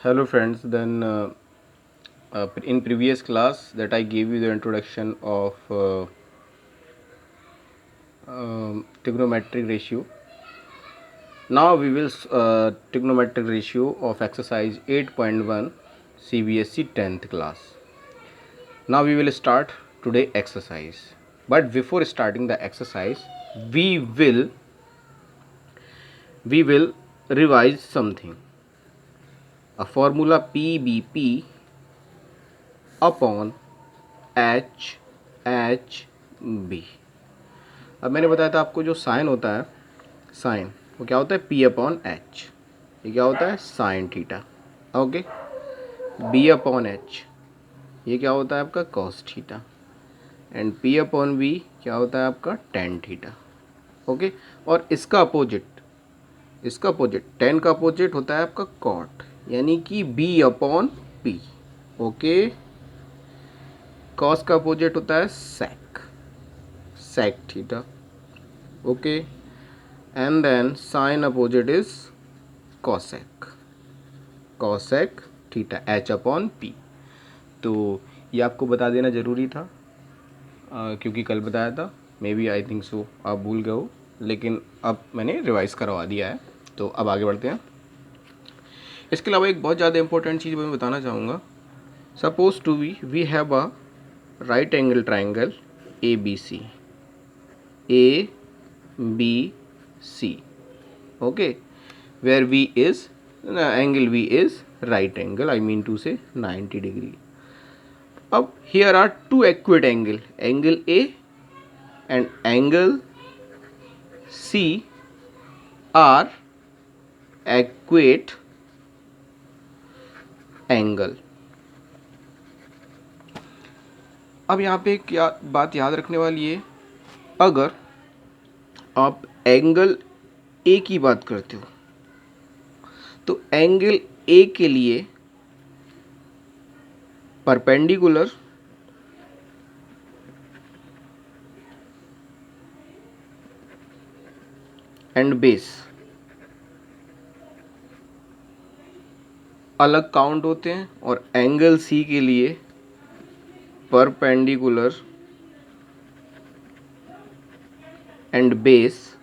Hello friends, in previous class that I gave you the introduction of trigonometric ratio. Now we will trigonometric ratio of exercise 8.1 CBSE 10th class. Now we will start today exercise. But before starting the exercise, we will revise something. A formula PBP upon HHB. अब मैंने बताया था आपको जो sign होता है, sign वो क्या होता है P अपॉन H. ये क्या होता है sine theta. Okay. B upon H ये क्या होता है आपका cos theta. And P upon B क्या होता है आपका टेन थीटा. ओके. और इसका अपोजिट टेन का अपोजिट होता है आपका कॉट, यानी कि B upon P. Okay. Cos का अपोजिट होता है sec theta. Okay. And then sine opposite is cosec theta H upon P. तो ये आपको बता देना ज़रूरी था क्योंकि कल बताया था. May B I think so आप भूल गए हो, लेकिन अब मैंने रिवाइज़ करवा दिया है. तो अब आगे बढ़ते हैं. इसके अलावा एक बहुत ज़्यादा इंपॉर्टेंट चीज़ मैं बताना चाहूँगा. Suppose to we have a right angle triangle ABC. Okay, where angle V is right angle, I mean to say 90 degree. अब here are two acute angle A and angle C are acute angle. अब यहाँ पे क्या बात याद रखने वाली है, अगर आप एंगल ए की बात करते हो तो एंगल ए के लिए परपेंडिकुलर एंड बेस अलग काउंट होते हैं, और एंगल सी के लिए परपेंडिकुलर एंड बेस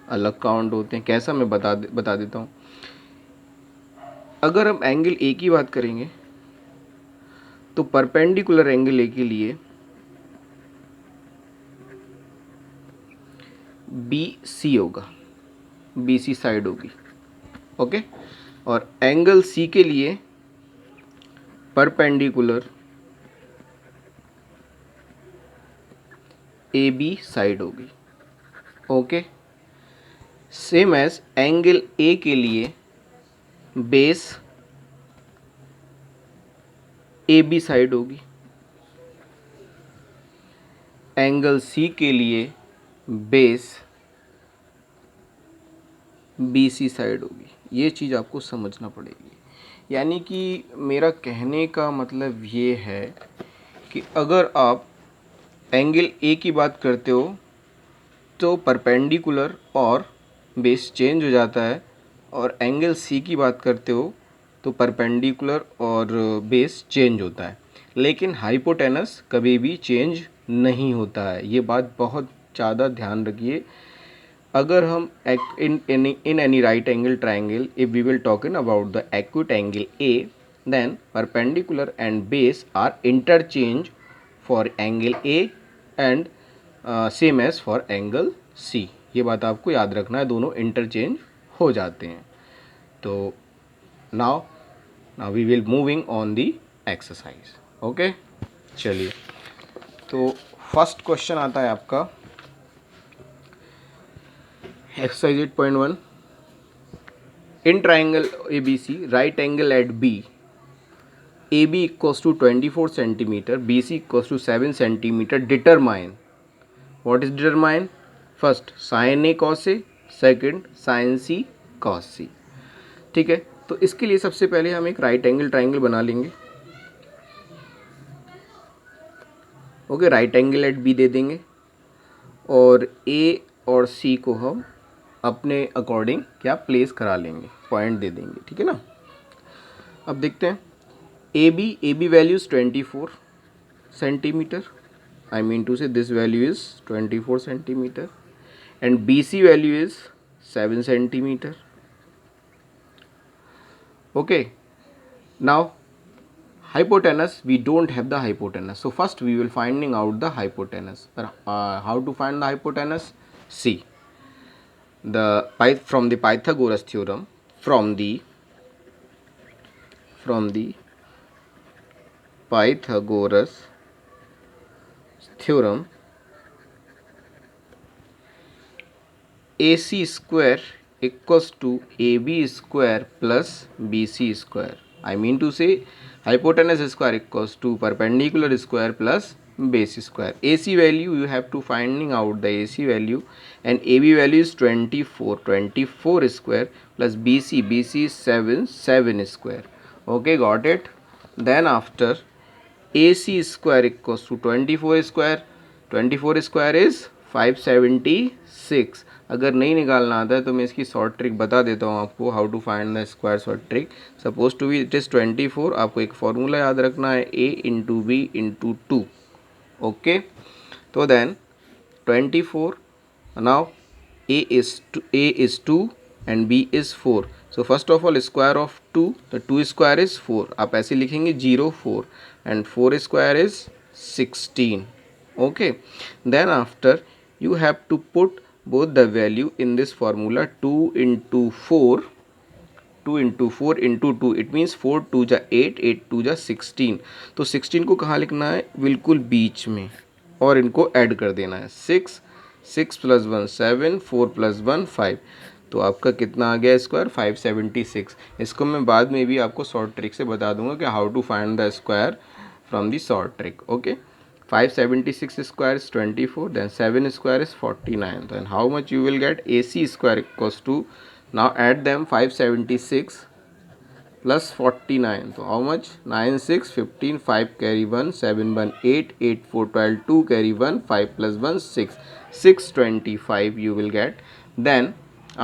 अलग काउंट होते हैं. कैसा मैं बता देता हूँ. अगर हम एंगल ए की बात करेंगे तो परपेंडिकुलर एंगल ए के लिए BC होगा, BC साइड होगी. ओके. और एंगल सी के लिए परपेंडिकुलर AB साइड होगी. Okay. Same as angle A के लिए बेस AB साइड होगी. एंगल सी के लिए बेस BC साइड होगी. ये चीज़ आपको समझना पड़ेगी. यानी कि मेरा कहने का मतलब ये है कि अगर आप एंगल ए की बात करते हो तो परपेंडिकुलर और बेस चेंज हो जाता है, और एंगल सी की बात करते हो तो परपेंडिकुलर और बेस चेंज होता है, लेकिन हाइपोटेनस कभी भी चेंज नहीं होता है. ये बात बहुत ज़्यादा ध्यान रखिए. अगर हम in any right angle triangle, if we will talking about the acute angle A, then perpendicular and base are interchange for angle A and same as for angle C. ये बात आपको याद रखना है, दोनों इंटरचेंज हो जाते हैं. तो now we will moving on the exercise. Okay. चलिए, तो फर्स्ट क्वेश्चन आता है आपका exercise 8.1. In triangle ABC, right angle at B, AB equals to 24 centimeter, BC equals to 7 centimeter. Determine. What is determine? First sin A cos A, second sin C cos C. ठीक है. तो इसके लिए सबसे पहले हम एक राइट एंगल ट्राइंगल बना लेंगे. Okay. Right angle at B दे देंगे और A और C को हम अपने अकॉर्डिंग क्या प्लेस करा लेंगे, पॉइंट दे देंगे. ठीक है ना. अब देखते हैं A B value is 24 centimetre, I mean to say this value is 24 centimeter, and BC value is 7 centimeter. Okay, now hypotenuse, we don't have the hypotenuse, so first we will finding out the hypotenuse. How to find the hypotenuse? See, from the Pythagoras theorem, from the Pythagoras theorem, AC square equals to AB square plus BC square. I mean to say hypotenuse square equals to perpendicular square plus base square. AC value you have to finding out the AC value, and AB value is 24 square plus BC is 7 square. Okay, got it. Then after AC square equals to 24 square is 576. अगर नहीं निकालना आता है तो मैं इसकी short trick बता देता हूँ आपको, how to find the square short trick. Suppose to B it is 24. आपको एक फॉर्मूला याद रखना है, a into B into 2. Okay, तो then 24, now a is 2 and b is 4. So first of all square of 2, the 2 square is 4. आप ऐसे लिखेंगे 0 4 and 4 square is 16. Okay, then after you have to put both the value in this formula. 2 into 4 into 2, it means 4 2 जा 8, 8 2 जा 16. तो 16 को कहाँ लिखना है? बिल्कुल बीच में, और इनको ऐड कर देना है. 6 प्लस 1 7, 4 प्लस 1 5. तो आपका कितना आ गया स्क्वायर? 576. इसको मैं बाद में भी आपको शॉर्ट ट्रिक से बता दूंगा कि how to find the square from the short trick. Okay, 576 square is 24, then 7 square is 49. Then how much you will get? AC square equals to, now add them, 576 plus 49. So how much? 9 6 15, 5 carry 1, 7 1 8, 8 4 12, 2 carry 1, 5 plus 1 6, 625 you will get. Then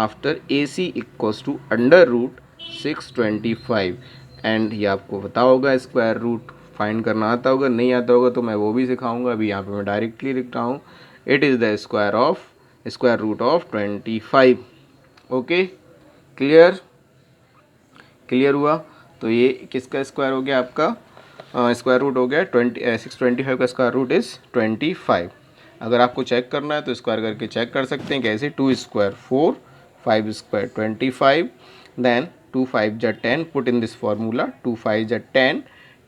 after AC equals to under root 625, and ये आपको पता होगा square root find करना आता होगा. नहीं आता होगा तो मैं वो भी सिखाऊंगा. अभी यहाँ पे मैं डायरेक्टली लिख रहा हूँ, it is the square root of 25. Okay, clear हुआ. तो ये किसका स्क्वायर हो गया? आपका स्क्वायर रूट हो गया 625 का स्क्वायर रूट इज़ 25. अगर आपको चेक करना है तो स्क्वायर करके चेक कर सकते हैं. कैसे? 2 स्क्वायर 4, 5 स्क्वायर 25, देन 2 5 जा 10, पुट इन दिस फार्मूला. 2 5 जा 10,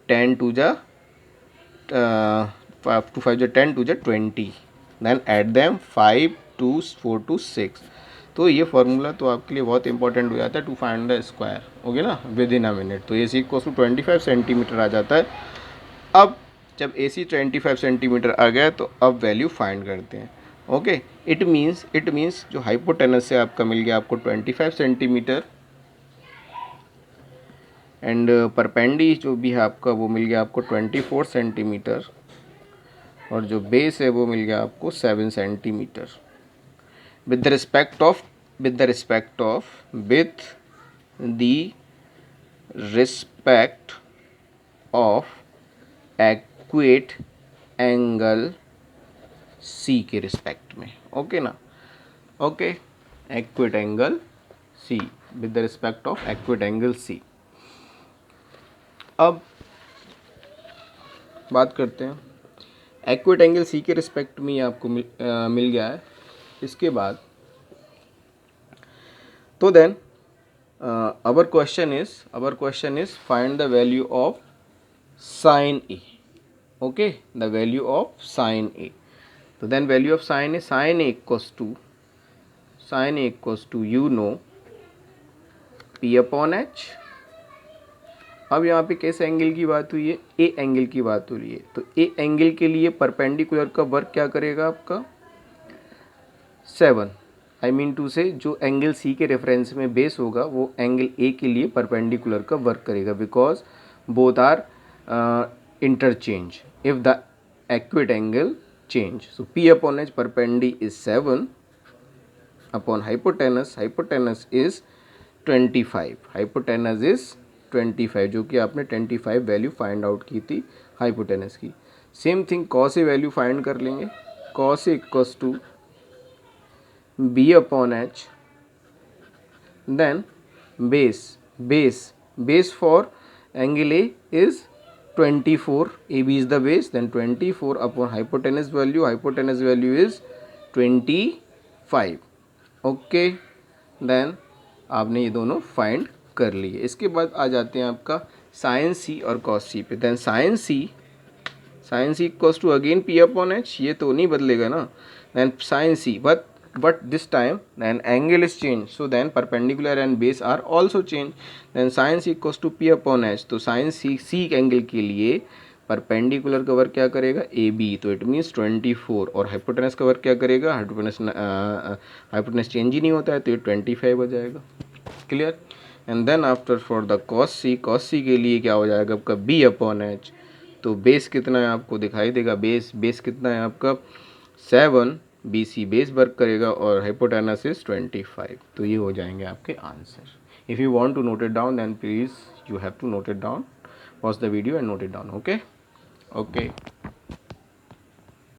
10 2 जा 2 5 जा 10 2 जा 20, देन ऐड देम 5 2 4 2 6. तो ये फार्मूला तो आपके लिए बहुत इंपॉर्टेंट हो जाता है to find the square. Okay ना, विद इन अ मिनट. तो A C equals to 25 centimetre आ जाता है. अब जब ए सी 25 सेंटीमीटर आ गया तो अब वैल्यू फाइंड करते हैं. ओके, इट मीन्स जो हाइपोटेनस से आपका मिल गया आपको 25 सेंटीमीटर, एंड परपेंडी जो भी है आपका वो मिल गया आपको 24 सेंटीमीटर, और जो बेस है वो मिल गया आपको 7 centimetre. with the respect of with the respect of acute angle C के रिस्पेक्ट में. ओके ना, okay, acute angle C, with the respect of acute angle C. अब बात करते हैं एक्वेट एंगल सी के रिस्पेक्ट में. आपको मिल गया है. इसके बाद तो then our question is find the value of sin A. Okay, the value of sin A. So then value of sin A equals to you know P upon H. अब यहाँ पे किस एंगल की बात हुई है? ए एंगल की बात हो रही है. तो ए एंगल के लिए परपेंडिकुलर का वर्क क्या करेगा आपका? 7. आई मीन टू से जो एंगल सी के रेफरेंस में बेस होगा वो एंगल ए के लिए परपेंडिकुलर का वर्क करेगा, because both are interchange if the acute angle change. So P upon H perpendicular is 7 upon hypotenuse is 25. Hypotenuse is 25, जो कि आपने 25 वैल्यू फाइंड आउट की थी हाइपोटेनस की। Same thing cos A value find कर लेंगे, cos A equals to B upon H, then base for angle A is 24, AB is the base, then 24 upon hypotenuse value is 25. Okay, then आपने ये दोनों find कर लिए। इसके बाद आ जाते हैं आपका साइन सी और कॉस सी पे। Then sine C equals to again P upon H, ये तो नहीं बदलेगा ना। Then sine C, but this time then angle is changed, so then perpendicular and base are also changed, then sin c equals to p upon h। तो sin c angle के लिए perpendicular cover क्या करेगा, A B, तो it means 24, और hypotenuse cover क्या करेगा, hypotenuse change ही नहीं होता है तो ये 25 हो जाएगा। Clear. And then after for the cos c के लिए क्या हो जाएगा आपका b अपॉन एच, तो बेस कितना है आपको दिखाई देगा, बेस कितना है आपका 7, BC बेस वर्क करेगा और हाइपोटेनस इज 25। तो ये हो जाएंगे आपके answer. If you want to note it down then please you have to note it down, watch the video and note it down. Okay.